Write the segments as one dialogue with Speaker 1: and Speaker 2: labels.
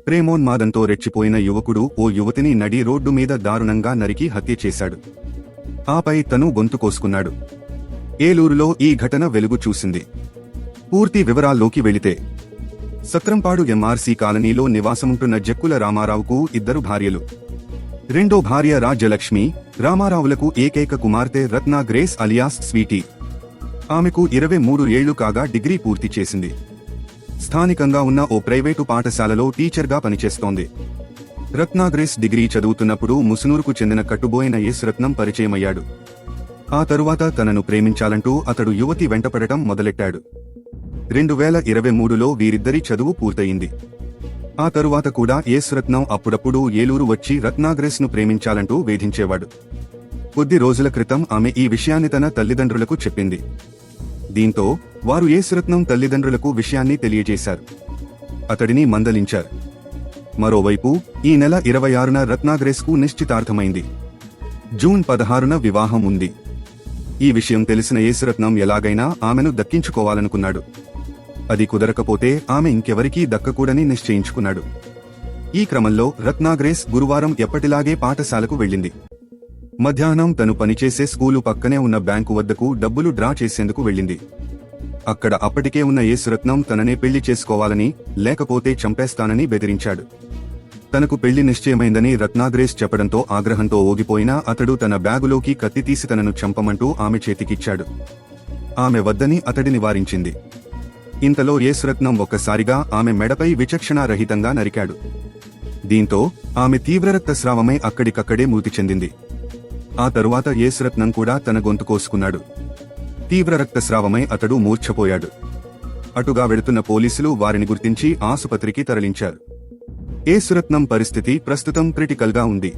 Speaker 1: ప్రేమోన్మాదంతో రెచ్చిపోయిన యువకుడు ఓ యువతిని నడి రోడ్డు మీద దారుణంగా నరికి హత్య చేశాడు. ఆపై తను గొంతు కోసుకున్నాడు. ఏలూరులో ఈ ఘటన వెలుగు చూసింది. పూర్తి వివరాల్లోకి వెళితే, సత్రంపాడు ఎంఆర్సీ కాలనీలో నివాసముంటున్న జక్కుల రామారావుకు 2 భార్యలు. రెండో భార్య రాజ్యలక్ష్మి. రామారావులకు ఏకైక కుమార్తె రత్నా గ్రేస్ అలియాస్ స్వీటీ. ఆమెకు 23 ఏళ్లు కాగా డిగ్రీ పూర్తి చేసింది. స్థానికంగా ఉన్న ఓ ప్రైవేటు పాఠశాలలో టీచర్గా పనిచేస్తోంది. రత్నా గ్రేస్ డిగ్రీ చదువుతున్నప్పుడు ముసునూరుకు చెందిన కట్టుబోయిన ఎస్ రత్నం పరిచయమయ్యాడు. ఆ తరువాత తనను ప్రేమించాలంటూ అతడు యువతి వెంటపడటం మొదలెట్టాడు. 2023లో వీరిద్దరి చదువు పూర్తయింది. ఆ తరువాత కూడా ఎస్ రత్నం అప్పుడప్పుడు ఏలూరు వచ్చి రత్నాగ్రేస్ ను ప్రేమించాలంటూ వేధించేవాడు. కొద్ది రోజుల క్రితం ఆమె ఈ విషయాన్ని తన తల్లిదండ్రులకు చెప్పింది. దీంతో వారు ఎస్ రత్నం తల్లిదండ్రులకు విషయాన్ని తెలియజేశారు. అతడిని మందలించారు. మరోవైపు ఈ నెల 26న రత్నాగ్రేస్ కు నిశ్చితార్థమైంది. జూన్ 16న వివాహం ఉంది. ఈ విషయం తెలిసిన ఎస్ రత్నం ఎలాగైనా ఆమెను దక్కించుకోవాలనుకున్నాడు. అది కుదరకపోతే ఆమె ఇంకెవరికీ దక్కకూడని నిశ్చయించుకున్నాడు. ఈ క్రమంలో రత్నాగ్రేస్ గురువారం ఎప్పటిలాగే పాఠశాలకు వెళ్ళింది. మధ్యాహ్నం తను పనిచేసే స్కూలు పక్కనే ఉన్న బ్యాంకు వద్దకు డబ్బులు డ్రా చేసేందుకు వెళ్ళింది. అక్కడ అప్పటికే ఉన్న ఎస్ రత్నం తననే పెళ్లి చేసుకోవాలని, లేకపోతే చంపేస్తానని బెదిరించాడు. తనకు పెళ్లి నిశ్చయమైందని రత్నాగ్రేస్ చెప్పడంతో ఆగ్రహంతో ఓగిపోయినా అతడు తన బ్యాగులోకి కత్తి తీసి తనను చంపమంటూ ఆమె చేతికిచ్చాడు. ఆమె వద్దని అతడిని వారించింది. ఇంతలో ఎస్ రత్నం ఒక్కసారిగా ఆమె మెడపై విచక్షణారహితంగా నరికాడు. దీంతో ఆమె తీవ్ర రక్తస్రావమై అక్కడికక్కడే మృతి చెందింది. ఆ తరువాత ఎస్ రత్నం కూడా తన గొంతు కోసుకున్నాడు. తీవ్ర రక్తస్రావమై అతడు మూర్ఛపోయాడు. అటుగా వెళుతున్న పోలీసులు వారిని గుర్తించి ఆసుపత్రికి తరలించారు. ఎస్ రత్నం పరిస్థితి ప్రస్తుతం క్రిటికల్ గా ఉంది.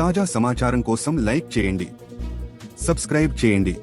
Speaker 1: తాజా సమాచారం కోసం లైక్ చేయండి, సబ్స్క్రైబ్ చేయండి.